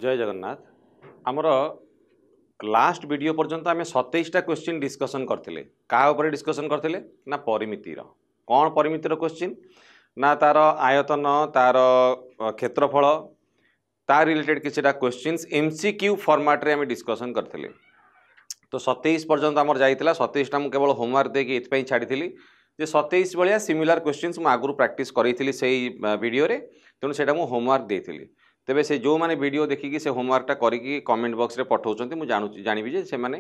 जय जगन्नाथ आमर last video पर्यंत आम 27टा क्वेश्चन डिस्कसन करते क्या ऊपर डिस्कसन करते ना परिमितिर कौन परिमितिर क्वेश्चन ना तार आयतन तार क्षेत्रफल तार रिलेटेड किसी क्वेश्चंस एमसीक्यू फॉर्मेट रे आम डिस्कसन करते। तो 27 पर्यंत आमर जाइतिला 27टा मु केवल होमवर्क देके इतपई छाड़ी जे 27 भाया सिमिलर क्वेश्चंस मु आगु प्रैक्टिस करी से वीडियो रे तेणु से होमवर्क देती तेबे से जो माने वीडियो देखिकी से होमवर्कटा करिकी कमेंट बॉक्स रे पठाउछन्ती मु जानिबी जे से माने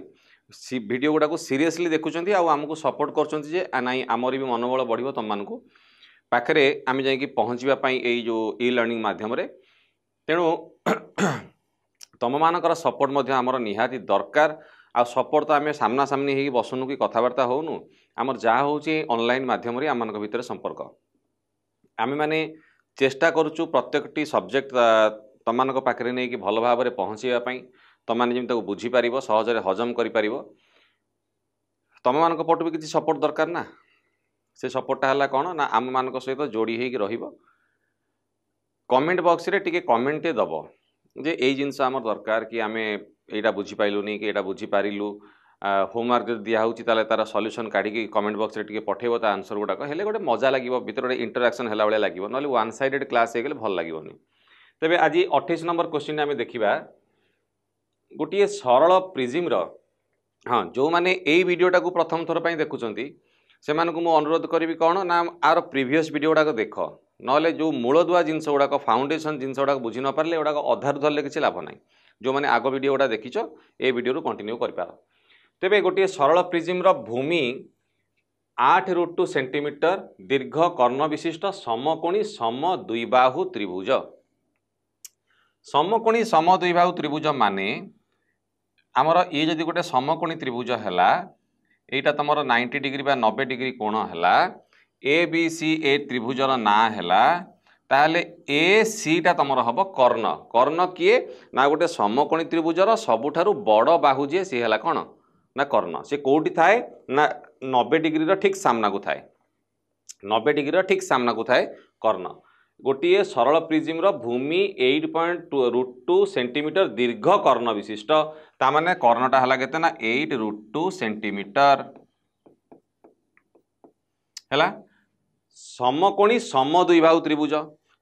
वीडियो गुडा को सीरियसली देखुछन्ती आ आमको सपोर्ट करछन्ती जे नाई आमर भी मनोबल बढ़िबो तम मानकु पाखरे आमे जाईकी पहुँचवा पई एई जो ई लर्निंग माध्यम रे तेणु तम मानकर सपोर्ट मध्य आमर निहाती दरकार आ सपोर्ट तो आम सामना सामनी हो बसुनु कि कथबार्ता होनु आमर जहाँ होची ऑनलाइन माध्यम रे आम भितर संपर्क आम माने चेष्टा करुचु प्रत्येकटी सब्जेक्ट तम मान पाखे नहीं कि भल भाव में पहुँचापी तुम मैंने जमी बुझीपार सहजरे हजम कर तुम मान पटु भी किसी सपोर्ट दरकार ना से सपोर्टटा है कौन ना आम मान सहित जोड़ी हो कमेंट बॉक्स रे टिके कमेंट दब जे यही जिनस आम दरकार कि आम यहाँ बुझीपारूनी कि यहाँ बुझीपारू होमवर्क दिखाऊँगी तार सल्यूशन काढ़ी कमेंट बॉक्स रे पठेब ता आंसर गुड़ाक हेले गोटे मजा लगे भीतर गोटे इंटराक्शन है भाई लगे ना वन साइडेड क्लास हो भल लगेनि। तेबे आज 28 नंबर क्वेश्चन आम देखा गोटे सरल प्रिज्म हाँ जो मैंने यही वीडियोटा को प्रथम थर पर देखुंट से अनुरोध करी कौन ना आर प्रीवियस वीडियो गुड़ाक देख ना जो मूलदुआ जिनस गुड़ाक फाउंडेशन जिनस गुड़ाक बुझी न पारे गुड़ाक अधार धरले किसी लाभ ना जो मैंने आग वीडियो गुड़ा देखिछ ए वीडियो कंटिन्यू कर पार। तेबे गोटे सरल प्रिज्म भूमि 8√2 सेंटीमीटर दीर्घ कर्ण विशिष्ट समकोणी समद्विबाहु त्रिभुज समकोणी समद्विबाहु त्रिभुज माने आमर ये जदि गोटे समकोणी त्रिभुज है यहाँ तुम 90 डिग्री बा 90 डिग्री कोण है ए बी सी ए त्रिभुजर ना है ताहले ए सीटा तुमर हम कर्ण कर्ण किए ना गोटे समकोणी त्रिभुजर सबुठारु बड़ बाहु जी सी है कौन ना कर्ण से कौटी थाए ना 90 डिग्री ठीक सामना को थाए 90 डिग्री ठीक सामना को थाए कर्ण गोटे सरल प्रिज्म भूमि 8.2 सेंटीमीटर दीर्घ कर्ण विशिष्ट तामाने कर्णटा है केते ना 8√2 सेंटीमीटर है समकोणी समद्विबाहु त्रिभुज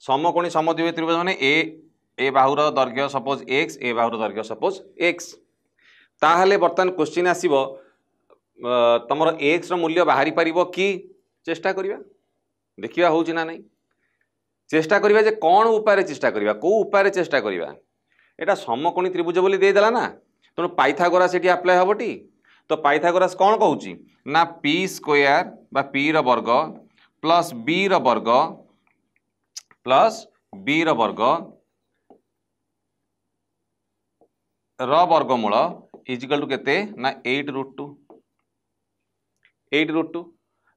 समकोणी समद्विबाहु त्रिभुज माने ए बाहुर दैर्घ्य सपोज एक्स ए बाहुर दैर्घ्य सपोज एक्स ताहले बर्तमान क्वेश्चन आसीबो तमर एक्स रो मूल्य बाहरी पारिबो कि चेष्टा करिवा देखिवा होउछि ना नहीं चेष्टा करिवा जे कोन उपाय चेष्टा करिवा को उपाय चेष्टा करिवा एटा समकोणी त्रिभुज बोली दे देला ना तेणु पाइथागोरास एटी अप्लाई हबटी तो पाइथागोरास कौन कहूँ ना पी स्क्वायर बा पी रो वर्ग प्लस बी रो वर्ग प्लस बी रो वर्ग वर्गमूल इजिकल टू केते ना 8√2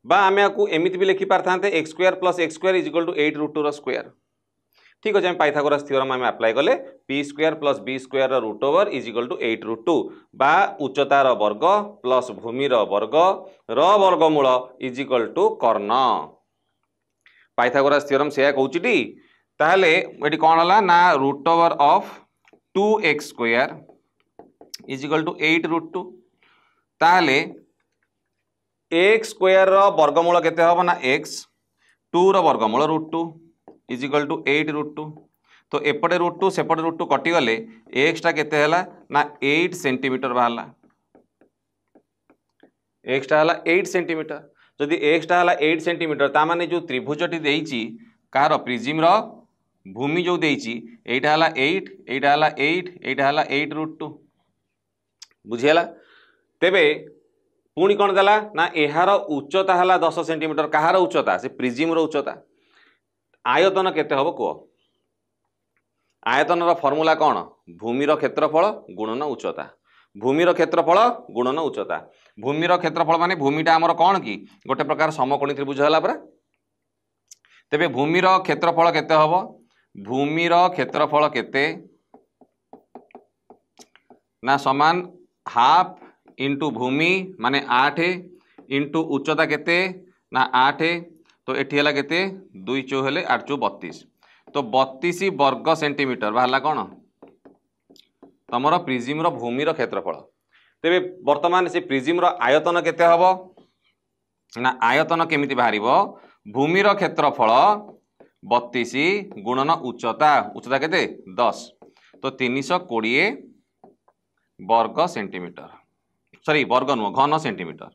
बा आमे आपको एमिति भी लिखि पारथांते x square plus x square equal to 8√2 रो स्क्वायर ठीक अच्छे पाइथागोरास थ्योरम आम अप्लाई कले p square plus b square root over equal to 8√2 बा उच्चतार वर्ग प्लस भूमिर वर्ग वर्गमूल इजिकल टू कर्ण पाइथागोरास थ्योरम से कहूँ ताहले ये कौन है ना root over of 2x square equal to 8√2 ताहले x स्क्वायर वर्गमूल केते हबो ना x 2 रो वर्गमूल √2 इजिकल टू 8√2 तो एपटे √2 सेपटे √2 कटिगले एक्सटा केते हला ना 8 सेंटीमीटर बाहला एक्सटा हला 8 सेंटीमीटर जदि एक्सटा हला 8 सेंटीमीटर ता माने जो त्रिभुजटी देइची कार प्रिज्म रो भूमि जो देइची एटा हला 8 एटा हला 8 एटा हला 8√2 बुझियला तेबे पुणी कौन देला ना एहार उच्चता हला 10 सेंटीमीटर कहार उच्चता से प्रिज्म रो उच्चता आयतन केते हबो को आयतन फर्मूला कौन भूमिर क्षेत्रफल गुणन उच्चता भूमिर क्षेत्रफल गुणन उच्चता भूमिर क्षेत्रफल माने भूमिटा आमर कौन कि गोटे प्रकार समकोणी त्रिभुज है परा तेबे भूमिर क्षेत्रफल केते हबो भूमिर क्षेत्रफल केते ना समान हाफ इंटू भूमि माने 8 इंटू उच्चता केते ना 8 तो एठी हला केते 2 चौ हेले 8 चौ 32 तो 32 वर्ग सेंटीमीटर बाहला कौन तमर प्रिजिम भूमिर क्षेत्रफल तेरे वर्तमान से प्रिजिम आयतन केते हबो ना आयतन केमिति बाहर भूमिर क्षेत्रफल 32 गुणन उच्चता उच्चता केते 10 तो 320 वर्ग सेंटीमीटर सॉरी वर्ग नुह घन सेंटीमीटर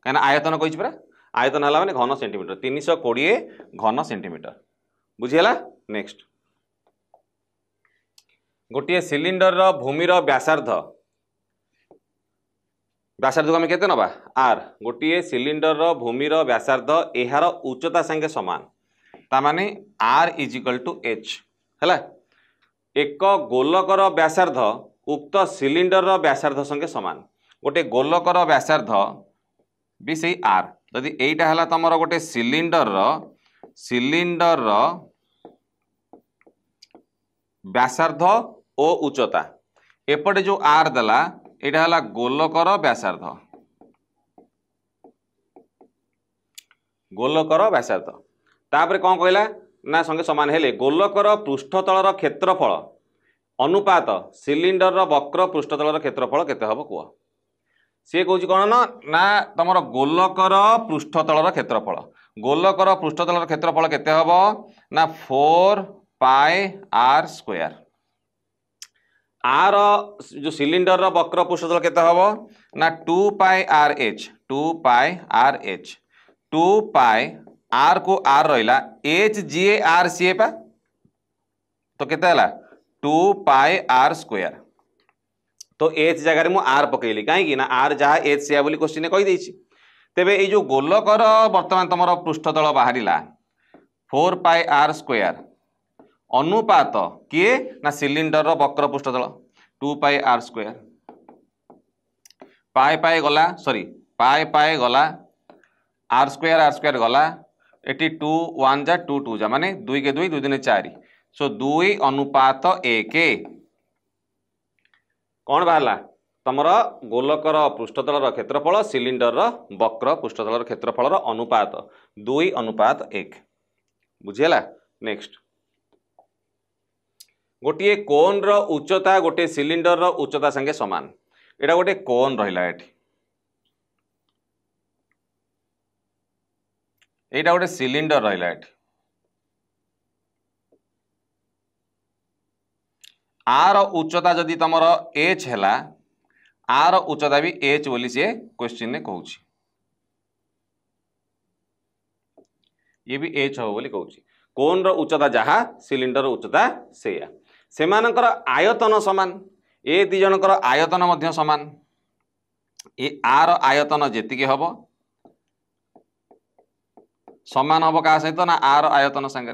कहीं आयतन कही परा आयतन है माने घन सेंटीमीटर 320 घन सेंटीमीटर बुझीगला। नेक्स्ट गोटे सिलिंडर भूमिर व्यासार्ध को आम केते नबा आर गोटे सिलिंडर भूमिर व्यासार्ध यार उच्चता संगे समान तामाने r is equal to h है एक गोलकर व्यासार्ध उक्त सिलिंडर व्यासार्ध संगे समान गोटे गोलकर व्यासार्ध भी से आर जदि एटा हला तमर गोटे सिलिंडर व्यासार्ध ओ उच्चता एपटे जो आर देला एटा हला गोलकर व्यासार्ध तापर कौन कहला ना संगे समान हेले गोलकर पृष्ठतलर क्षेत्रफल अनुपात सिलिंडर वक्र पृष्ठतलर क्षेत्रफल केते हबो कुआ सी कहूँ कौन ना तमर गोलकर पृष्ठतलर क्षेत्रफल केते हबो ना 4 पाई आर स्क्वायर आर जो सिलिंडर वक्र पृष्ठतल केते हबो ना 2 पाई आर एच 2 पाई आर को आर रहिला एच जी आर सी पा तो केते हला 2 पाई आर स्क्वायर तो एच जगह मु आर पकेली कहीं ना आर जहाँ एच सी बोली क्वेश्चन कही देछि तेबे ए जो गोलकर वर्तमान तमर पृष्ठतल बाहरिला 4 पाई आर स्क्वायर अनुपात किए ना सिलिंडर वक्र पृष्ठतल 2 पाई आर स्क्वायर पाई गला सॉरी पाई गला आर स्क्वायर गला एटी 2 1 जा 2 2 जा माने 2 के 2 2 दिन 4 सो 2 अनुपात 1 कौन बाहरला तमर गोलकर पृष्ठतलर क्षेत्रफल सिलिंडर वक्र पृष्ठतलर क्षेत्रफल अनुपात 2 अनुपात 1 बुझीगला। नेक्स्ट गोटे कोन रो उच्चता गोटे सिलिंडर रो उच्चता संगे समान एटा गोटे कोन रहिला एटा गोटे सिलिंडर रहिला आर उच्चता जदि तमर एच हैला आर उच्चता भी एच बोली से क्वेश्चन ने कहूँ ये भी एच हो बोली कहूँ कोन रो उच्चता जहाँ सिलिंडर उच्चता सेया सेमानकर आयतन समान ए दी जनकर आयतन मध्य समान ए आर आयतन जेतिके हबो समान हबो का सहित ना आर आयतन संगे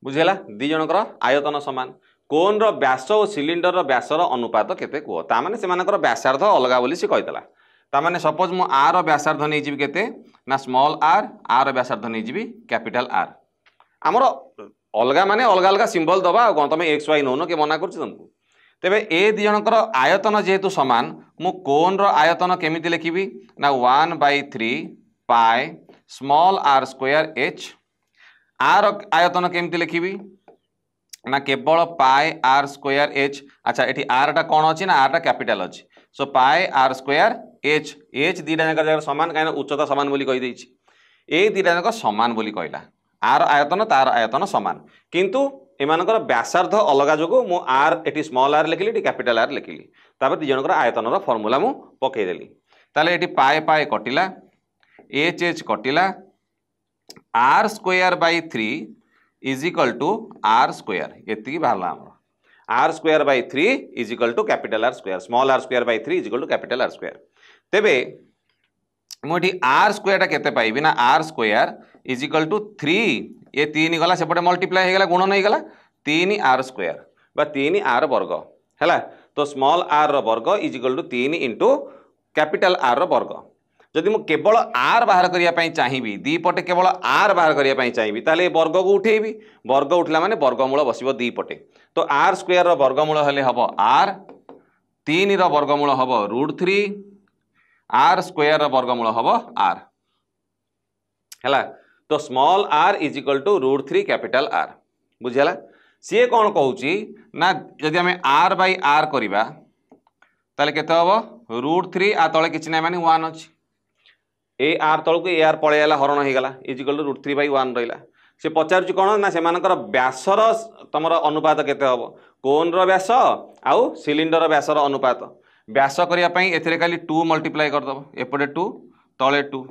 बुझेला दी जनकर आयतन समान कोन रो व्यास और सिलिंडर रो व्यास रो अनुपात केते कुओ ता माने सेमानकर व्यासार्ध अलगा बोली से कहितला ता माने सपोज मु आर रो व्यासार्ध नै जिवि केते ना स्मॉल आर रो व्यासार्ध नै जिवि कैपिटल आर हमर अलगा माने अलगा अलगा सिंबल दबा आ तुम एक्स वाई नौन के मना कर तुमको तेबे ए दी जनकर आयतन जेहेतु समान मु कोन रो आयतन केमिति लिखिबी ना 1/3 pi small r square h आर आयतन केमिति लिखिबी ना केवल पाई आर स्क्वायर एच अच्छा एठी आर टा कोन अछि ना आर टा कैपिटल अछि सो पाई आर स्क्वायर एच एच दीटा जगह समान काहे उच्चता समान बोली कहि दैछि ए दीटा जगह समान बोली कहला आर आयतन तार आयतन समान किंतु एमानकर व्यासार्ध अलगा जोगो मु आर एटी स्मॉल आर लिखिली एटी कैपिटल आर लिखिली तापर दी जनकर आयतन रो फार्मूला मु पकई देली ताले एटी पाई पाई कटिला एच एच कटिला r square by 3 is equal to r square एति बाहरला हमर r square by 3 is equal to capital r square small r square by 3 is equal to capital r square तेबे मोटी r square टा केते पाइबी ना r square is equal to 3 ये 3 गला सेपटे मल्टीप्लाई हो गला गुण नहीं गला 3 आर स्क्वायर बा 3 आर वर्ग हैला तो स्मॉल आर रो वर्ग is equal to 3 into capital r रो वर्ग जदि मु केवल आर बाहर करिया पई चाहिबी दी पटे केवल आर बाहर करिया पई चाहिबी ताले वर्ग को उठेबी वर्ग उठला माने वर्गमूल बसिबो दी पटे तो आर स्क्वायर रो वर्गमूल हले हबो आर 3 रो वर्गमूल हबो √3 आर स्क्वायर रो वर्गमूल हबो आर हैला तो small r is equal to √3 capital r बुझीगला सी कौन कहूँ ना जदि आम आर बाई आर करवा ताले केते हम √3 आ तले किछि ना माने 1 अछि ए आर तल को ए आर पळै आला हरण हो गला इजिकल टू √3/1 रहिला से पचारुछि कोन ना से मानकर व्यासर तमर अनुपात केते हबो कोन रो व्यास आउ सिलिंडर व्यासर अनुपात व्यास करिया पई एथिरे खाली 2 मल्टीप्लाई कर दबो एपटे 2 तळे 2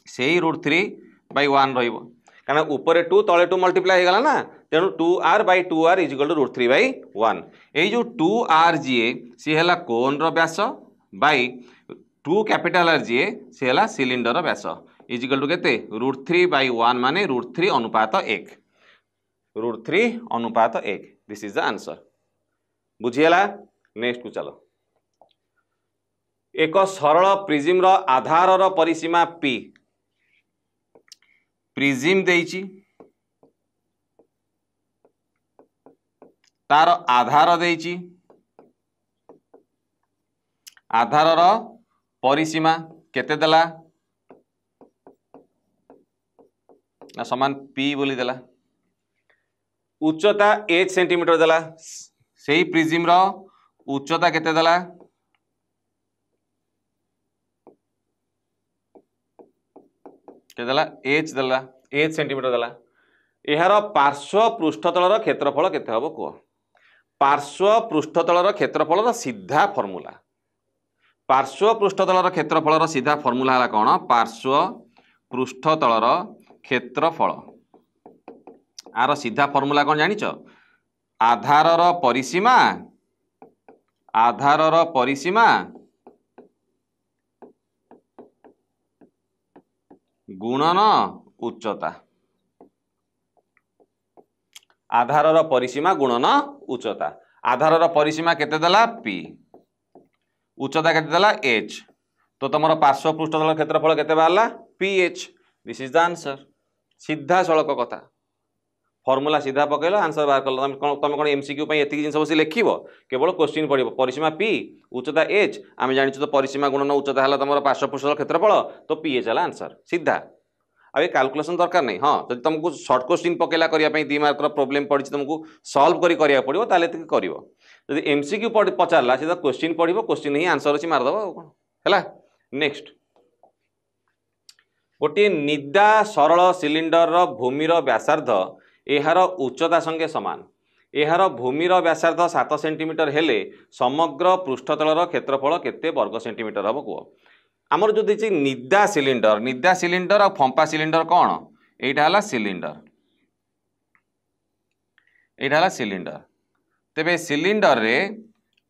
सेही √3/1 रहिबो कारण ऊपर 2 तळे 2 मल्टीप्लाई हो गला ना तेणु 2r/2r इजिकल टू √3/1 एई जो 2r जीए सी हला कोन रो व्यास बाई 2 कैपिटल आर जीए सी हला सिलिंडर व्यास इजिकल टू केते √3/1 माने √3 अनुपात 1 √3 अनुपात 1 दिस इज द आंसर बुझीगला नेक्स्ट को चलो एक सरल प्रिज्म रो आधार रो परिसीमा p प्रिज्म देइची तार आधार देइची आधार रो परिसीमा केते देला ना समान p बोली देला उच्चता h सेंटीमीटर देला सेही प्रिज्म रो उच्चता केते देला के देला h देला h सेंटीमीटर देला एहार पार्श्व पृष्ठतलर क्षेत्रफल केते हबो को पार्श्व पृष्ठतलर क्षेत्रफलर सीधा फॉर्मूला पार्श्व पृष्ठतलर क्षेत्रफलर सीधा फॉर्मूला हला कोन पार्श्व पृष्ठतलर क्षेत्रफल आर सीधा फॉर्मूला कोन जानिच आधारर परिसीमा गुणन उच्चता आधारर परिसीमा गुणन उच्चता आधारर परिसीमा केते देला p उच्चता केते देला h तो तमरो पार्श्व पृष्ठतल क्षेत्रफल केते बाहरला ph this is the answer सीधा सड़क कथा फॉर्मूला सीधा पकेलो आंसर बाहर कल तुम कौन एमसीक्यू एति जिन बस लिखिब केवल क्वेश्चन पड़ो परिसीमा p उच्चता h आम जानी तो परिसीमा गुणन उच्चता है तुम पार्श्व पृष्ठतल क्षेत्रफल तो ph है आंसर सीधा अब कैलकुलेशन दरकार नहीं हाँ जब तुमको शॉर्ट क्वेश्चन पकेला करने 2 मार्कर प्रोब्लेम पड़ी तुमको सॉल्व करिया पड़ो ताले करिवो जदि एमसीक्यू पचारला सीधा क्वेश्चन पढ़िबो क्वेश्चन ही आंसर अछि मार दबो कोन हैला नेक्स्ट गोटे निदा सरल सिलिंडर रो भूमिर व्यासार्ध एहार उच्चता संगे समान एहार भूमिर व्यासार्ध 7 सेंटीमीटर हेले समग्र पृष्ठतलर क्षेत्रफल केते वर्ग सेंटीमीटर हबो को आमर जो देखिए निदा सिलिंडर और फंपा सिलिंडर कौन यहाँ सिलिंडर तेबे सिलिंडर रे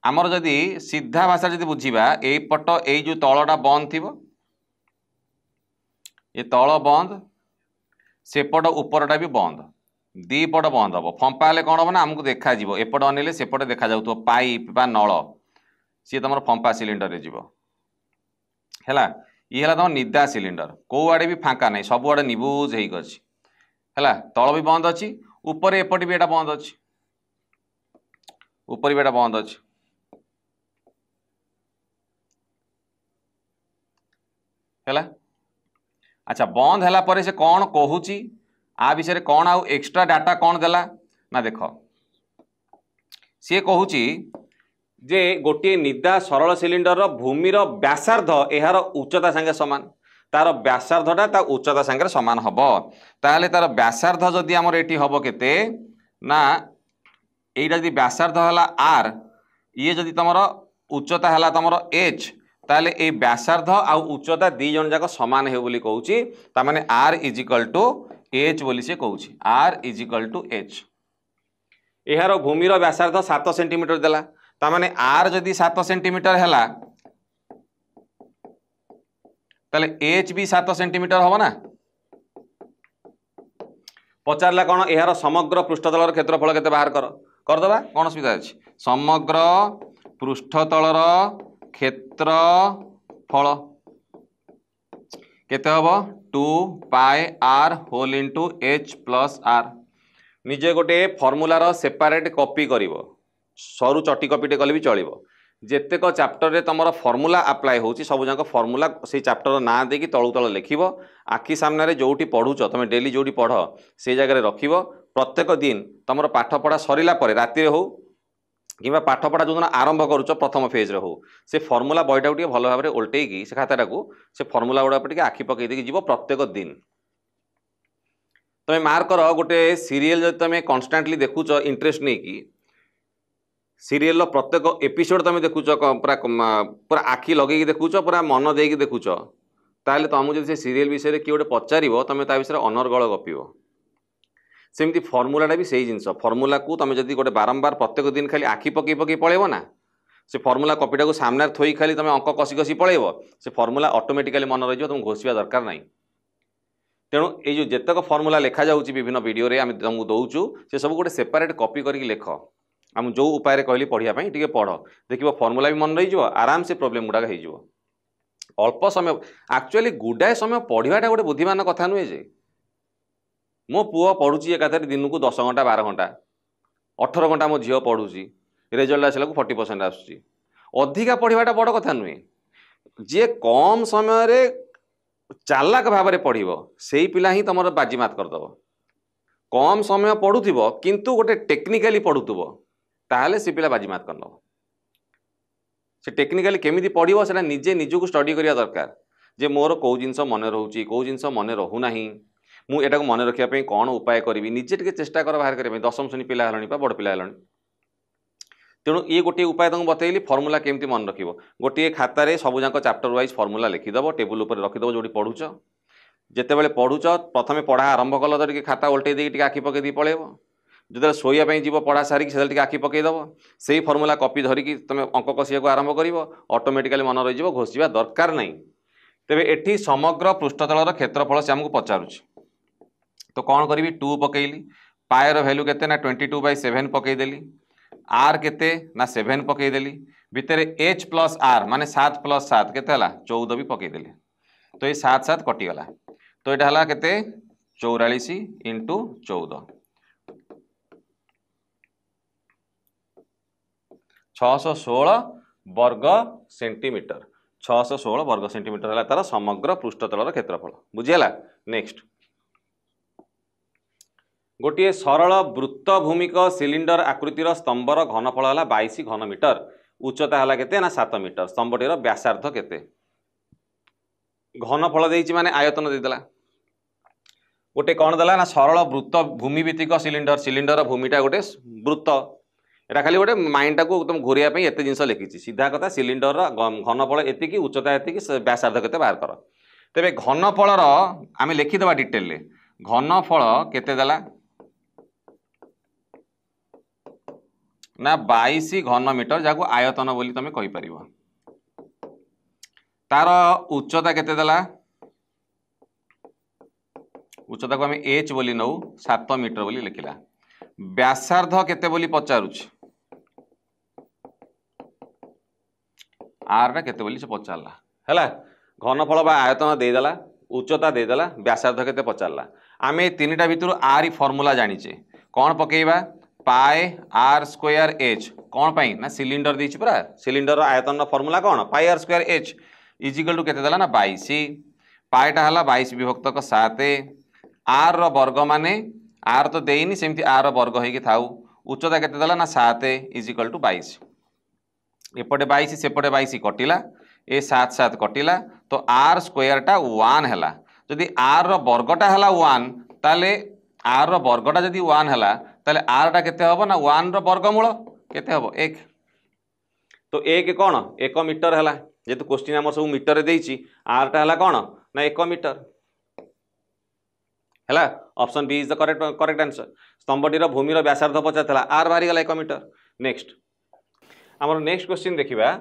आमर जदि सीधा भाषा जदि बुझीबा एई पट एई जो तलटा बंद थिबो ये तल बंद सेपट उपरटा भी बंद दी पट बंद हम फंपा हेले कौन हम ना आमको देखा जीवो एपट अनेले सेपटे देखा जाउतो पाइप बा नल सी तुम फंपा सिलिंडर रे जीवो हैला ये तुम निदा सिलिंडर कौ आड़े भी फांका नहीं सब आड़े निबुज है तल भी बंद अच्छी ऊपर एपटे भी एटा बंद अच्छी ऊपर भी एटा बंद अच्छी है अच्छा बंद है पर से कौन कहूची आ विषय कौन आउ एक्स्ट्रा डाटा कौन देला ना देख सी कहूची जे गोटे निदा सरल सिलिंडर भूमिर व्यासार्ध यार उच्चता संगे समान तार व्यासार्धटा ता उच्चता संगे समान हम ताहले तार व्यासार्ध जदि आमर एटी हम केते ना एटा जदि व्यासार्ध हला r ये जदि तमर उच्चता हला तमर h ताहले ए व्यासार्ध आ उच्चता दी जन जाक समान हे बोली कहूची ता माने r इजिकल टू h बोली से कहूची r इजिकल टू h एहार भूमिर व्यासार्ध 7 सेंटीमीटर देला तामाने आर जदि 7 सेंटीमीटर है ताले एच भी 7 सेंटीमीटर हम ना पचारला कौन यार समग्र पृष्ठतलर क्षेत्रफल केते बाहर करदबा कौन सुविधा अछि समग्र पृष्ठतलर क्षेत्रफल केते हबो 2 pi r whole into h plus r निजे गोटे फॉर्मूलार सेपरेट कॉपी करिवो सरू चटी कॉपीटे कले भी चलो जेतेक चैप्टर रे तुम फॉर्मूला अप्लाई होची सब जाक फॉर्मूला से चैप्टर ना देकी तलू तल लिखिबो आखि सामने रे जोटी पढ़ुच तुम डेली जोटी पढ़ से जगह रखिबो प्रत्येक दिन तुम पाठपढ़ा सरला राति हो कि पाठपढ़ा जो आरंभ करुच प्रथम फेज रे हो से फर्मुला बहीटा को भल भाव में ओल्टेकी से खाताटा को से फर्मुला गुड़ा आखि पकईदे जीव प्रत्येक दिन तुम मार्क कर गोटे सीरियल जो तुम कन्स्टांटली देखुच इंटरेस्ट नहीं कि सीरियल प्रत्येक एपिसोड तुम देखुच पूरा पूरा आखि लगे देखुच पूरा मन देकी देखुच ताहले तुमको जब से सीरियल विषय में किए गोटे पचार तुम ता विषय अनर्गल गपिब सेमती फर्मुलाटा भी सही जिनस फर्मुला को तुम जब गोटे बारंबार प्रत्येक दिन खाली आखि पकई पकई पलैब ना से फर्मुला कपिटा को सामने थोई खाली तुम अंक कषि कषि पलैब से फर्मुला ऑटोमेटिकली मन रही तुम घोषिया दरकार ना तेणु ये जितक फर्मुला लिखा जाऊँगी विभिन्न वीडियो रे आम तुमको दौचु से सब गोटे सेपरेट कॉपी करके लिख आम जो उपाय कहली पढ़ाई टे पढ़ देख फर्मुला भी मन रही आराम से प्रोब्लेम गुड़ाक हो अल्प समय एक्चुअली गुडाए समय पढ़ाटा गोटे बुद्धिमान कथा नुहे जे मो पुओ पढ़ुची एकाथरे दिन को 10 घंटा 12 घंटा 18 घंटा मो झील पढ़ुची रिजल्ट आसला 40% आसूची अधिका पढ़ाटा बड़ कथा नुहे जी कम समय चालाक भाव में पढ़ से पिला ही तुम बाजीमात करदेव कम समय पढ़ुव किंतु गोटे टेक्निकाली पढ़ुव ताहले से पिला बाजीमात करदेव से टेक्निकाली केमी पढ़ो से निजे निजक स्टडी करिया दरकार जे मोर कौ जिनस मन रोचे कौ जिनस मन रोना मुझे मन रखापी कौन उपाय करी निजे टे चेष्टा कर बाहर करने 10वीं श्रेणी पिला बड़ पिला तेणु ये गोटे उपाय तुमको बतैली फर्मुला केमती मन रख गोटे खातार सबूक चैप्टर वाइज फर्मुला लिखिदेव टेबुल उपर रखिदेव जो पढ़ुच जिते पढ़ुच प्रथम पढ़ा आरंभ कल तो खाता उल्टे दी आखि पकई पलैब जो शोवाई जीव पढ़ा सारिक से आखि पकईदेव से फर्मुला कॉपी धरिकी तुम अंक कषिया को आरंभ कर ऑटोमेटिकली मन रही घोषिया दरकार नहीं तेरे एटी समग्र पृष्ठतल क्षेत्रफल से आमको पचारुच तो कौन करी 2 पकईली पायर वैल्यू केते ना 22/7 पकईदेली आर केते ना 7 पकईदेली भितर एच प्लस आर माने 7 + 7 केते 14 भी पकईदेली तो ये 7 7 कटिगला तो यहाँ केते 44 × 14 616 वर्ग सेंटीमीटर 616 वर्ग सेंटीमीटर है तार समग्र पृष्ठतल क्षेत्रफल बुझीगला। नेक्स्ट गोटे सरल वृत्त भूमिक सिलिंडर आकृतिर स्तंभर घनफल है 22 घनमीटर उच्चता है केते ना 7 मीटर स्तंभटीर व्यासार्ध केते घनफल देइछि माने आयतन देदेला गोटे कौन देला ना सरल वृत्त भूमिभित्तिक सिलिंडर सिलिंडर भूमिटा गोटे वृत्त एटा खाली गोटे माइंड को तुम घूरिया एत जिनस लिखी सीधा कथा सिलिंडर घनफल एति उच्चता एति व्यासार्ध केते बाहर कर तेरे घनफल आम लिखिदेवा डिटेल घनफल केते देला ना 22 घनमीटर जहाँ आयतन बोली तुम कहीपर तार उच्चता केते देला उच्चता को आम एच बोली नौ 7 मीटर बोली लिखिला व्यासार्ध केते बोली पचारुछ आर केते बोली से पचारला है घनफल बा आयतन देदेला उच्चता देदेला व्यासार्ध केते पचारला आम तीनटा भितर आर फर्मुला जानीचे कौन पकेबा पाए आर स्क्वायर एच कौन पाई ना सिलिंडर देछि पूरा सिलिंडर आयतन फर्मुला कौन pi r square h equal to केते देला ना 22 पाएटा हला 22 विभक्त 7 आर रो वर्ग माने आर तो देइनी सेमती आर रो वर्ग होइके थाउ उच्चता केते देला ना 7 इजिकल टू 22 एपटे 22 सेपटे 22 कटिला ए 7 7 कटिला तो आर स्क्वायरटा 1 हैला जदि आर रो वर्गटा हैला 1 ताले आर रो वर्गटा जदि 1 हैला ताले आरटा केते हबो ना 1 रो वर्गमूल केते हबो 1 तो 1 कौन 1 मीटर हैला जेतु क्वेश्चन हमर सब मीटर देइछि आरटा हैला कौन ना 1 मीटर हैला option b is the correct answer स्तंभटीर भूमिर व्यासार्ध पचारला आर बाहरी गला 1 मीटर। नेक्स्ट हमर नेक्स्ट क्वेश्चन देखिबा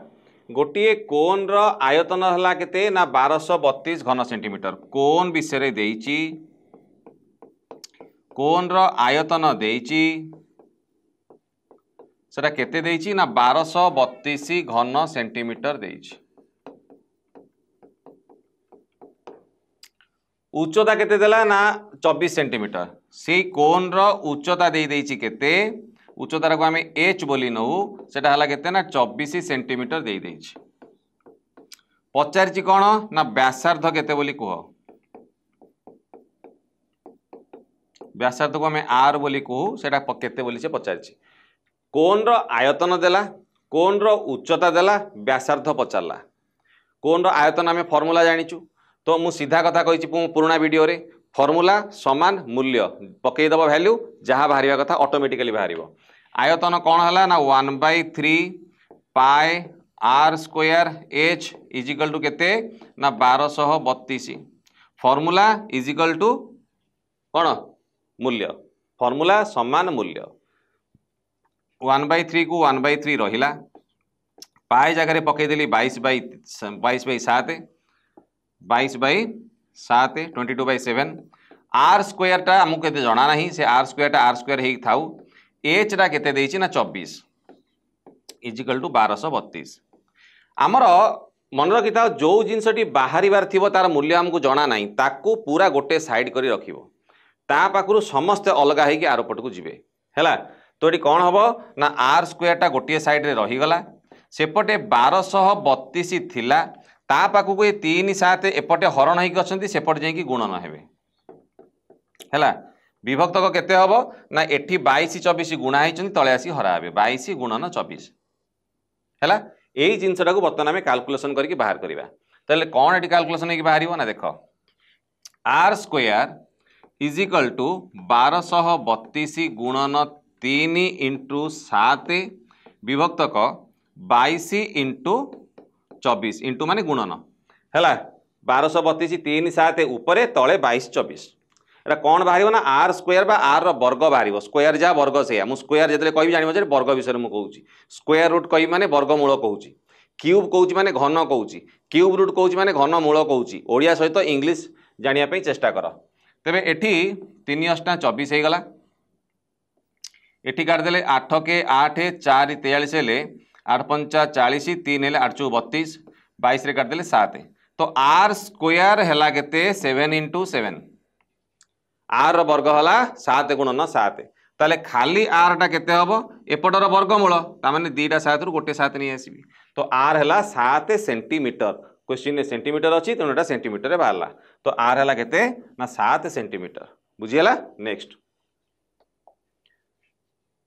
गोटे कोन रो आयतन हला केते ना 1232 घन सेंटीमीटर कोन विषय रे देइछि कोन रो आयतन देइछि सेटा केते देइछि ना 1232 घन सेंटीमीटर देइछि उच्चता केते देला ना 24 सेंटीमीटर से कोन रो उच्चता दे देइछि केते उच्चतार को आम एच बोली नौ सेटा हला केते ना 24 सेंटीमीटर दे देइछि पचारिछि कोन ना व्यासार्ध केते बोली कह व्यासार्ध को आम आर बोली कहू से केते बोली से पचार कोन रो आयतन देला कोन रो उच्चता देला व्यासार्ध पचारला कोन रो आयतन आम फर्मूला जानिचु तो मु सीधा कथा कही पुराना वीडियो रे फर्मूला समान मूल्य पकईदेव भैल्यू जहाँ बाहर कथा ऑटोमेटिकली बाहर आयतन कौन है ना 1/3 pi r square h equal to केते ना 1232 फर्मूला इजिकल टू कौन मूल्य फर्मूला समान मूल्य 1/3 को 1/3 रहिला पाए जगह पकईदेली 22/7 22/7 आर स्क्वायर टा आमको केते जना नहीं से आर स्क्वायर ही थाउ एच टा केते देइछि ना 24 इजिकल टू 1232 आमर मन रखि था जो जिनसटी बाहर थी तार मूल्य आमको जना नहीं ताकू पूरा गोटे साइड करी रखिबो ता पाखरु समस्त अलगा है कि आर पट को जिवे हैला तो ये कौन हम ना आर स्क्वायर टा गोटे साइड रे रहीगला सेपटे 1232 थिला ता पाखु ये 3 7 एपटे हरण होइक अछंती सेपटे जाई गुणन हेबे हैला विभक्तक केते हबो ना एठी 22 24 गुणा होइछंती तळे आसी हरा हेबे 22 गुणन 24 हैला एई जिंसटा को बर्तमान आमे कैलकुलेशन करके बाहर करबा तले कोन एठी कैलकुलेशन हे कि बाहरिबो ना देखो r square is equal to 1232 गुणन 3 इंटू 7 विभक्तक 22 इंटू 24 इंटू माने गुणन है 1232 3 7 उपरे तले 22 24 एटा कौन बाहर ना आर स्क्वायर बा आर वर्ग बाहर स्क्वायर जहाँ वर्ग से मुझे स्क्वायर जो कह जान वर्ग विषय में कहूँ स्क्वायर रूट कह माने वर्गमूल कहूँ क्यूब कहूँ माने घन कहूँ क्यूब रूट कहूँ माने घन मूल कहूँ ओडिया सहित इंग्लिश जानापी चेष्टा कर तेरे एठी 3 8 24 हो गला एठी काटिदेले 8 के 8 4 43 हेले 8 5 40 3 हेले 8 32 22 रे काटिदेले 7 तो आर स्क्वायर हैला केते 7 इंटू 7 आर वर्ग हला 7 गुणन 7 ताले खाली आर टा केते हबो एपटर वर्गमूल तामाने दीटा 7 रु गोटे 7 नहीं आसीबी तो आर हैला 7 सेंटीमीटर क्वेश्चन में सेंटीमीटर अच्छी तेणु एटा सेंटीमीटर रे बाहरला तो आर हैला केते ना 7 सेंटीमीटर बुझीगला नेक्स्ट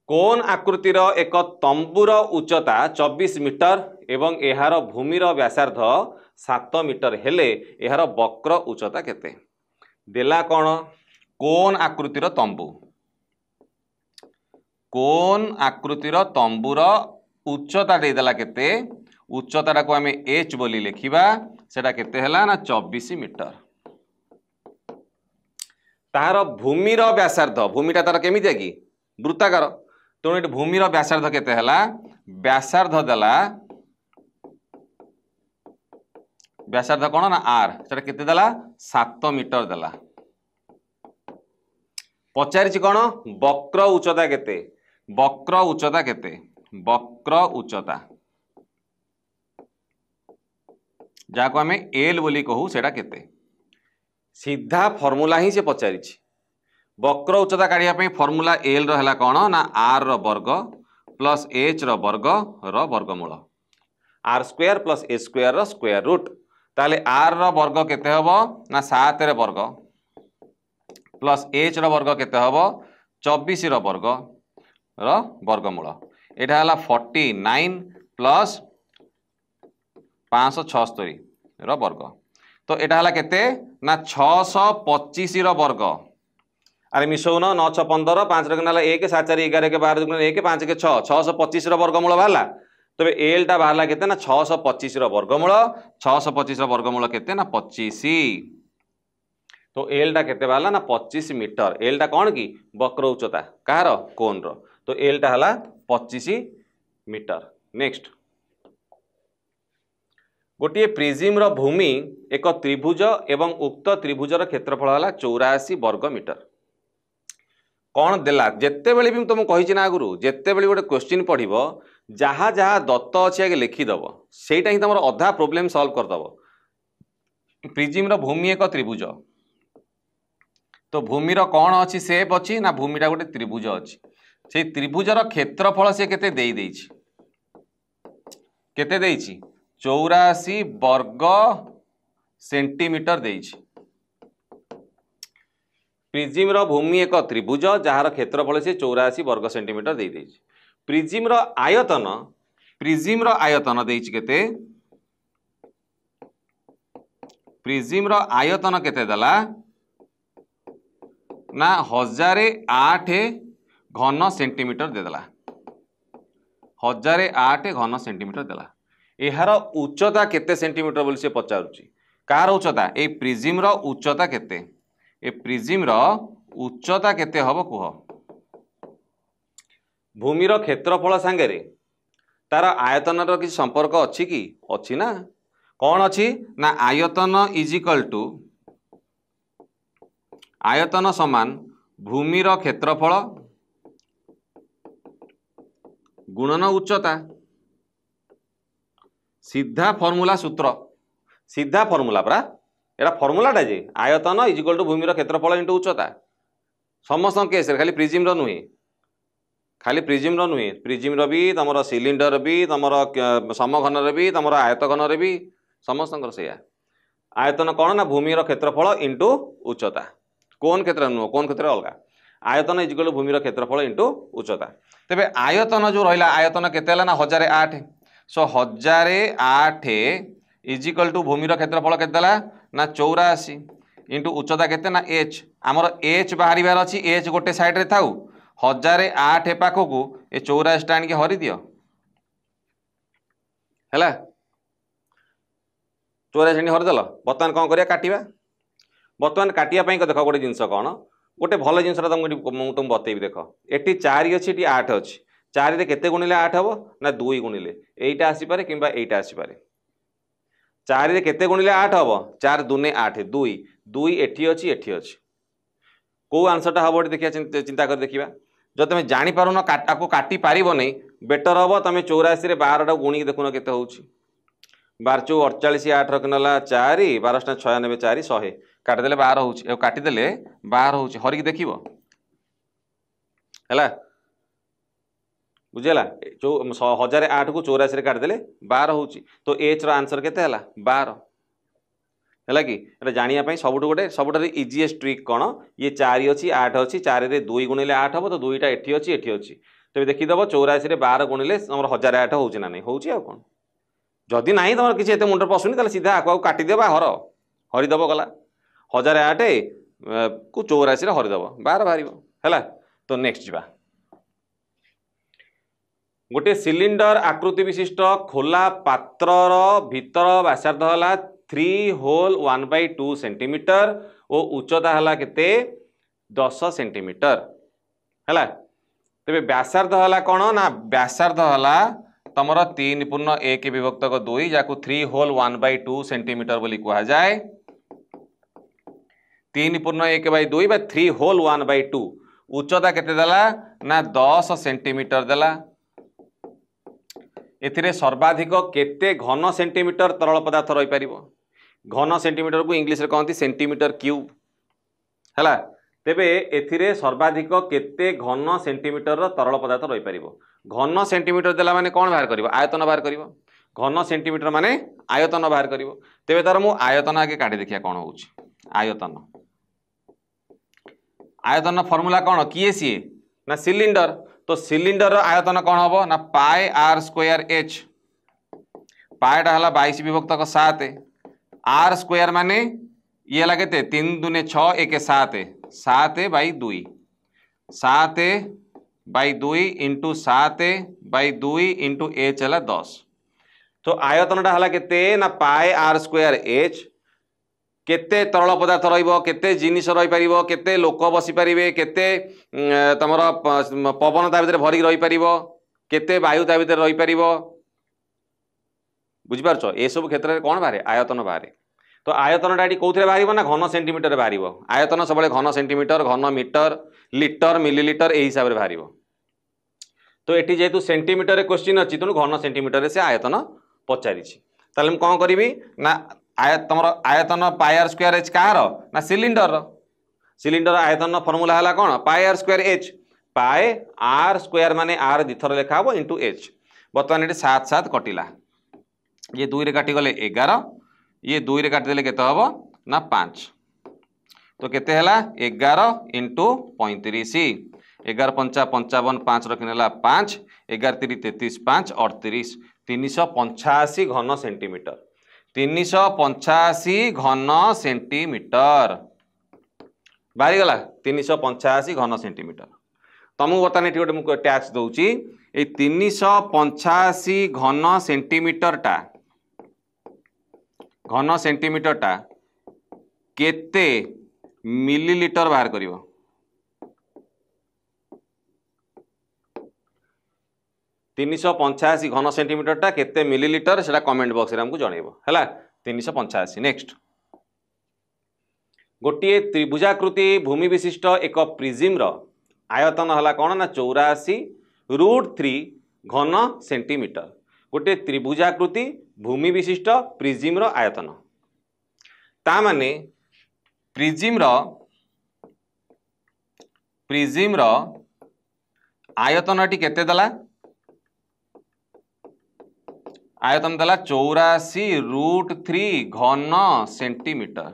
कोन आकृतिर एक तंबूर उच्चता 24 मीटर एवं एहार भूमिर व्यासार्ध 7 मीटर हेले एहार वक्र उच्चता केते देला कोन कोन आकृतिर तंबू कोन आकृतिर तंबूर उच्चता दे देला केते उच्चता को आम एच बोली लिखिबा सेटा केते हला ना 24 मीटर तार भूमिर व्यासार्ध भूमिटा तार केमितिया कि वृत्ताकार तेणु ये भूमिर व्यासार्ध केते हला व्यासार्ध देला व्यासार्ध कौन ना आर सेटा केते देला 7 मीटर देला पचारिछि कौन वक्र उच्चता केते वक्र उच्चता केते वक्र उच्चता जाको आमे एल बोली कहू सेटा केते सीधा फॉर्मूला ही से पचारिछि वक्र उच्चता काढ़िया पई फॉर्मूला एल रो हला कोन ना आर रो वर्ग प्लस एच रो वर्गमूल r square plus h square रो स्क्वायर रूट ताले आर रो वर्ग केते हबो ना 7 रे वर्ग प्लस एच रो वर्ग केते हबो 24 रो वर्गमूल एटा हला 49 प्लस 576 रो वर्ग तो एटा हला केते ना 625 रो वर्ग अरे मिसौन 9 6 15 5 रखना 1 7 4 11 के 12 1 5 के 6 625 रो वर्गमूल बाहरला तबे एल टा बाहरला केते ना 625 रो वर्गमूल 625 रो वर्गमूल केते ना 25 तो एल टा केते बाहरला ना 25 मीटर एल टा कौन की वक्र उच्चता कहार कोन रो तो एल टा हला 25 मीटर नेक्स्ट गोटे प्रिजिम रो भूमि एक त्रिभुज एवं उक्त त्रिभुजर क्षेत्रफल हला 84 वर्ग मीटर कौन देला जेते बेले भी तुमको कही ना आगुरु जेते बेले गोटे क्वेश्चन पढ़िबो जहाँ जहाँ दत्त अच्छी आगे लिखिदेव सेटा ही तुम अधा प्रोब्लेम सॉल्व करदेव प्रिजिम रो भूमि एक त्रिभुज तो भूमिर कौन अच्छी सेप अच्छी ना भूमिटा गोटे त्रिभुज अच्छी से त्रिभुजर क्षेत्रफल से केते देई देइछि केते देइछि 84 वर्ग सेंटीमीटर देइछि प्रिजिम रो भूमि एक त्रिभुज जार क्षेत्रफल से 84 वर्ग सेंटीमीटर दे देछि। प्रिजिम रो आयतन देछि केते प्रिजिम रो आयतन केते दला ना 1008 घन सेंटीमीटर देदेला 1008 घन सेंटीमीटर देला। एहार उच्चता केते सेंटीमीटर बोली से पचारुची कार उच्चता ए प्रिजिम रो उच्चता केते ए प्रिजिम रो उच्चता केते हबो कुह। भूमि रो क्षेत्रफल सांगे रे तार आयतन रो किसी संपर्क अछि कि अछि ना कौन अछि ना आयतन इज इक्वल टू आयतन समान भूमि रो क्षेत्रफल गुणन उच्चता सीधा फॉर्मूला सूत्र सीधा फॉर्मूला परा एरा फॉर्मूलाटा जे आयतन इज इक्वल टू भूमि रो क्षेत्रफल इंटू उच्चता समस्त केस खाली प्रिजिम रो नुहे खाली प्रिजिम रो नुहे प्रिजिम रो भी तमरो सिलिंडर भी तमरो समघन रो भी तमरो आयतघन रो भी समस्त सेया आयतन कौन ना भूमि रो क्षेत्रफल इंटू उच्चता कोन क्षेत्र नुह कोन क्षेत्र अलगा आयतन इज इक्वल टू भूमि रो क्षेत्रफल इंटू उच्चता। तेबे आयतन जो रहिला आयतन केते हला ना 1008 सो 1008 इज इक्वल टू भूमि रो क्षेत्रफल केते हला ना 84 इंटू उच्चता केते ना h हमर h बाहरिबार अछि h गोटे साइड रे थाउ 1008 पाखकू ए 84 टाणी के हरि दियो हैला 84 टाणी हरि देलो बर्तमान कोन करिया काटिबा बर्तमान काटिया पई देख गोटे जिनस कौन गोटे भल जिनस तुम बतेबी देख एटी 4 अच्छी एटी 8 अच्छी 4 रे केते गुणिले 8 हबो ना 2 गुणिले एटा आसी पारे किंबा एटा आसी पारे 4 रे केते गुणिले 8 हबो 4 दूने 8 2 2 एठी अछि को आंसरटा हबो देखिया चिंता कर देखिबा जो तुम जानि पारुन को काटी पारिबो नै बेटर हबो तुम 84 रे 12 टा गुणी देखुन केते होउची 12 चौ 48 8 रखनला 4 12 96 4 100 काटिदेले 12 होउची ए काटिदेले 12 होउची हरिक देखिबो हैला बुझेला जो 1008 को 84 रे काटिदेले 12 होउची तो एच रो आंसर केते हला 12 हैला कि एटा जानिया पई सबुठु गोटे सबुठारे इजीएस्ट ट्रिक कोन ये 4 अछि 8 अछि 4 रे 2 गुणिले 8 हबो तो 2टा एठी अछि तबे देखि दबो 84 रे 12 गुणिले हमर 1008 होउची ना नै होउची आ कोन जदि नाही तमर किछि एते मुंडर पसुनी ताले सीधा आको काटि देबा हरि दबो गला 1008 को 84 रे हरि दबो 12 बाहरिबो हैला। तो नेक्स्ट जिबा गोटे सिलिंडर आकृति विशिष्ट खोला पात्रर भीतर व्यासार्ध हला 3 होल 1/2 सेंटीमीटर और उच्चता हला केते 10 सेंटीमीटर हैला। तेबे व्यासार्ध हला कोन ना व्यासार्ध हला तमर 3.1 विभक्त 2 जाकू 3 होल 1/2 सेंटीमीटर बोली कहा जाए 3.1/2 बा 3 होल 1/2 उच्चता केते देला ना 10 सेंटीमीटर देला। एथिरे सर्वाधिक केते घन सेंटीमीटर तरल पदार्थ रही पारिबो घन सेंटीमीटर को इंग्लिश रे कहंती सेंटीमीटर क्यूब हैला। तेबे एथिरे सर्वाधिक केते घन सेंटीमीटर रो तरल पदार्थ रही पारिबो घन सेंटीमीटर देला माने कोन बाहर करिवो आयतन बाहर करिवो घन सेंटीमीटर माने आयतन बाहर करिवो। तेबे तार मु आयतन आगे काटी देखिया कोन होउची आयतन फॉर्मूला कोन किए सी ना सिलिंडर तो सिलिंडर आयतन कौन हम ना पाए आर स्क्वायर एच पाएटा हला 22 विभक्त 7 आर स्क्वायर माने ये लगे 3 दूने 6 1 7 7/2 7/2 इंटू 7/2 इंटू एच है 10 तो आयतनटा हला केते ना पाए आर स्क्वायर एच केते तरल पदार्थ रहिबो केते जिनिस रही परिबो केते लोक बसी परिबे केते तमर पवन ता भीतर भरी रही परिबो केते वायु ता भीतर रही परिबो बुझि पारछो ए सब क्षेत्र में कोन बारे आयतन बारे। तो आयतनटा एटी कोथरे बारिबो ना घन सेंटीमीटर रे बारिबो आयतन सबले घन सेंटीमीटर घन मीटर लिटर मिलीलीटर ए हिसाब रे बारिबो। तो एटी जेतु सेंटीमीटर रे क्वेश्चन अछि तनु घन सेंटीमीटर रे से आयतन पचारिछि ताले हम कोन करिवि ना तमर आयतन पाई आर स्क्वायर एच कार ना सिलिंडर आयतन फॉर्मूला हला कोन पाई आर स्क्वायर एच पाए आर स्क्वायर माने आर दिथर लेखा हो इंटू एच बर्तमान ये 7 7 कटिला ये 2 रे काटी गले 11 ये 2 रे काटी देले केते हबो ना 5 तो केते हला 11 इंटू 35 11 पंचा 55 5 रखिनेला 5 11 3 33 5 38 385 घन सेंटीमीटर 385 घन सेंटीमीटर बाहरी गला 385 घन सेंटीमीटर तुमको बर्तमान ये गोटे टैक्स दूची 385 घन सेंटीमीटर टा केते मिलीलीटर बाहर करिवो 385 घन सेंटीमीटर टा केते मिलीलीटर सेटा कमेंट बॉक्स रे हमको जणैबो हैला 385 नेक्स्ट गोटे त्रिभुजाकृति भूमि विशिष्ट एक प्रिज्म रो आयतन हला कोन ना 84√3 घन सेंटीमीटर गोटे त्रिभुजाकृति भूमि विशिष्ट प्रिज्म रो आयतन ता माने प्रिज्म रो आयतन टी केते दला आयतन दला 84√3 घन सेंटीमीटर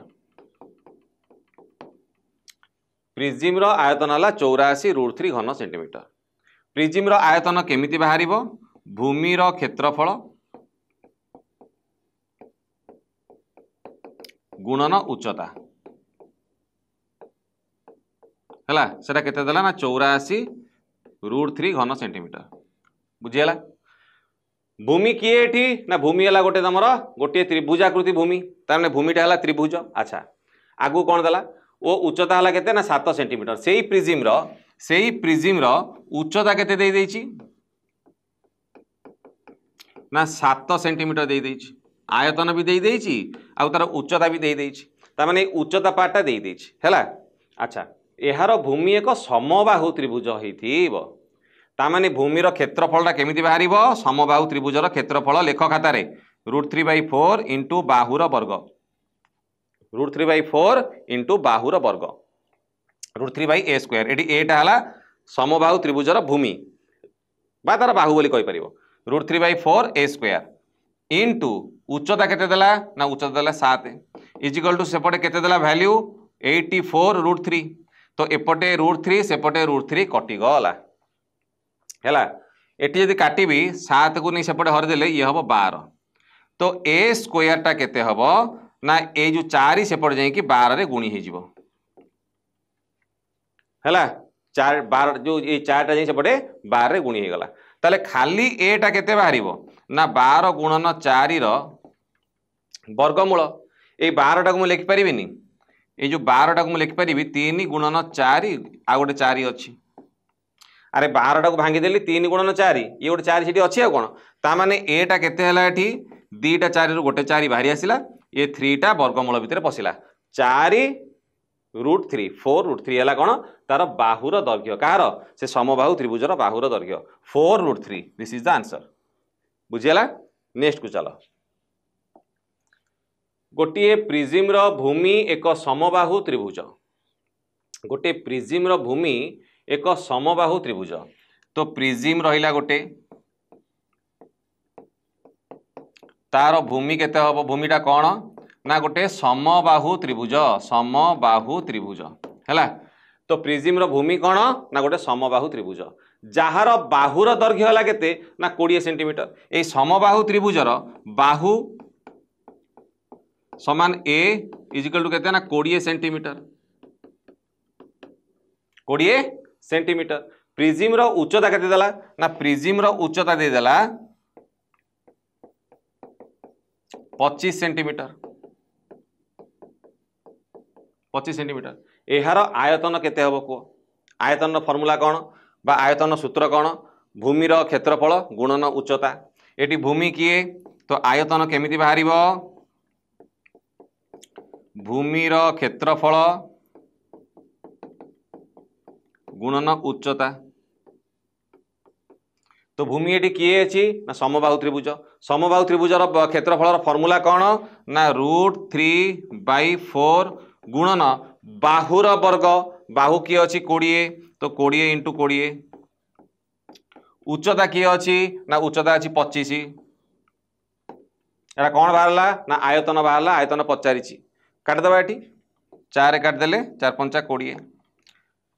प्रिज्म रो आयतन हला 84√3 घन सेंटीमीटर प्रिज्म रो आयतन केमिति बाहरिबो भूमि रो क्षेत्रफल गुणन उच्चता हला सेटा केते दला ना 84√3 घन सेंटीमीटर बुझियला भूमि किए एठी ना भूमि हला गोटे तमरो गोटे त्रिभुजाकृति भूमि तार माने भूमिटा हला त्रिभुज अच्छा आगु कोन दला ओ उच्चता हला केते ना 7 सेंटीमीटर सेही प्रिज्म रो उच्चता केते दे देइची ना 7 सेंटीमीटर दे देइची आयतन भी दे देइची आ तार उच्चता भी दे देइची ता माने उच्चता पाटा दे देइची हैला अच्छा एहार भूमि एक समबाहु त्रिभुज हेइथिबो ता माने भूमिर क्षेत्रफलटा केमिति बाहरिबो समबाहु त्रिभुजर क्षेत्रफल लेख खाता रे √3/4 इंटू बाहुर वर्ग √3/4 इंटू बाहुर वर्ग √3/a² एटी एटा हला समबाहु त्रिभुजर भूमि बा तार बाहु बोली कहि परिबो √3/4 a² इंटू उच्चता केते देला ना उच्चता देला 7 इजिकल टू सेपटे केते देला वैल्यू 84√3 तो एपटे √3 सेपटे √3 कटि गला हैला एटी यदि काटिबी 7 को नहीं सेपटे हर देले ये हबो 12 तो a² टा केते हबो ना ए जो 4 सेपटे जाई कि 12 रे गुणी हे जिवो हैला 4 12 जो ये 4 टा जाई सेपटे 12 रे गुणी हे गला ताले खाली ए टा केते बाहरिबो ना 12 गुणन 4 रो वर्गमूल ए 12 टा को लिखि परिबिनी ए जो 12 टा को लिखि परिबी 3 गुणन 4 आ गोटे 4 अछि अरे 12 टा को भांगी देली 3 गुणन 4 ये गोटे 4 सिटी अछि आ कोन ता माने ए टा केते हला एठी 2 टा 4 रु गोटे 4 बाहरी आसिला ये 3 टा वर्गमूल भितर पसिला 4√3 4√3 हला कोन तार बाहुर दैर्घ्य कार से समबाहु त्रिभुजर बाहुर दैर्घ्य 4√3 दिस इज द आंसर बुझियला नेक्स्ट को चलो गोटे प्रिज्म रो भूमि एक समबाहु त्रिभुज गोटे प्रिज्म रो भूमि एक समबाहु त्रिभुज तो प्रिज्म रहिला गोटे तार भूमि केते हबो भूमिटा कोन ना गोटे समबाहु त्रिभुज हैला तो प्रिज्म रो भूमि कोन ना गोटे समबाहु त्रिभुज जहार बाहुर दैर्घ्य हला केते ना 20 सेंटीमीटर ए समबाहु त्रिभुजर बाहु समान ए इजिकल टू केते ना 20 सेंटीमीटर 20 सेंटीमीटर प्रिज्म रो उच्चता केते देला ना प्रिज्म रो उच्चता दे देला 25 सेंटीमीटर 25 सेंटीमीटर एहार आयतन केते हबो को आयतन फॉर्मूला कोन बा आयतन सूत्र कोन भूमि रो क्षेत्रफल गुणन उच्चता एटी भूमि किए तो आयतन केमिति बाहरिबो भूमि रो क्षेत्रफल गुणन उच्चता तो भूमि एटी किए अछि ना समबाहु त्रिभुजर क्षेत्रफल फॉर्मूला कोन ना √3/4 गुणन बाहुर वर्ग बाहु किए अछि 20 तो 20 इंटू 20 उच्चता किए अछि ना उच्चता अछि 25 एटा कोन बाहरला ना आयतन बाहरला आयतन पचारिछि काट दबा एटी 4 काटिदेले 4 पंचा 20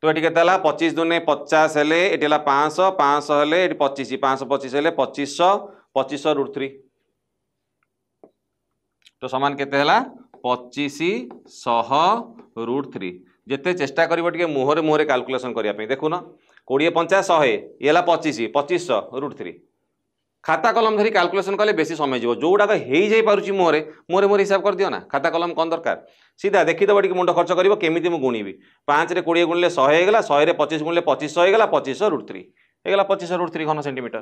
तो ये केते 25 दुने 50 हेले ये 500 500 हेले ये 25 525 हेले 2500 2500 रूट 3 तो समान केते हला 2500 रूट 3 जिते चेष्टा करिवो टिके मुहरे मुहरे कैलकुलेशन करिया पे देखु ना 20 50 100 ये 25 2500 रूट 3 खाता कलम धरी कैलकुलेशन कले बेसी समय जीव जो गुड़ाक हो जाई पारुची मोरे मोरे मोरे हिसाब कर दियो ना खाता कलम कौन दरकार सीधा देखीदेव टी मुंड खर्च कर केमी मुझे गुणिबी 5 रे 20 गुणिले 100 होगा 100 रे 25 गुणिले 2500 होगा 2500 रूट 3 होगा 2500 रूट 3 घन सेंटीमीटर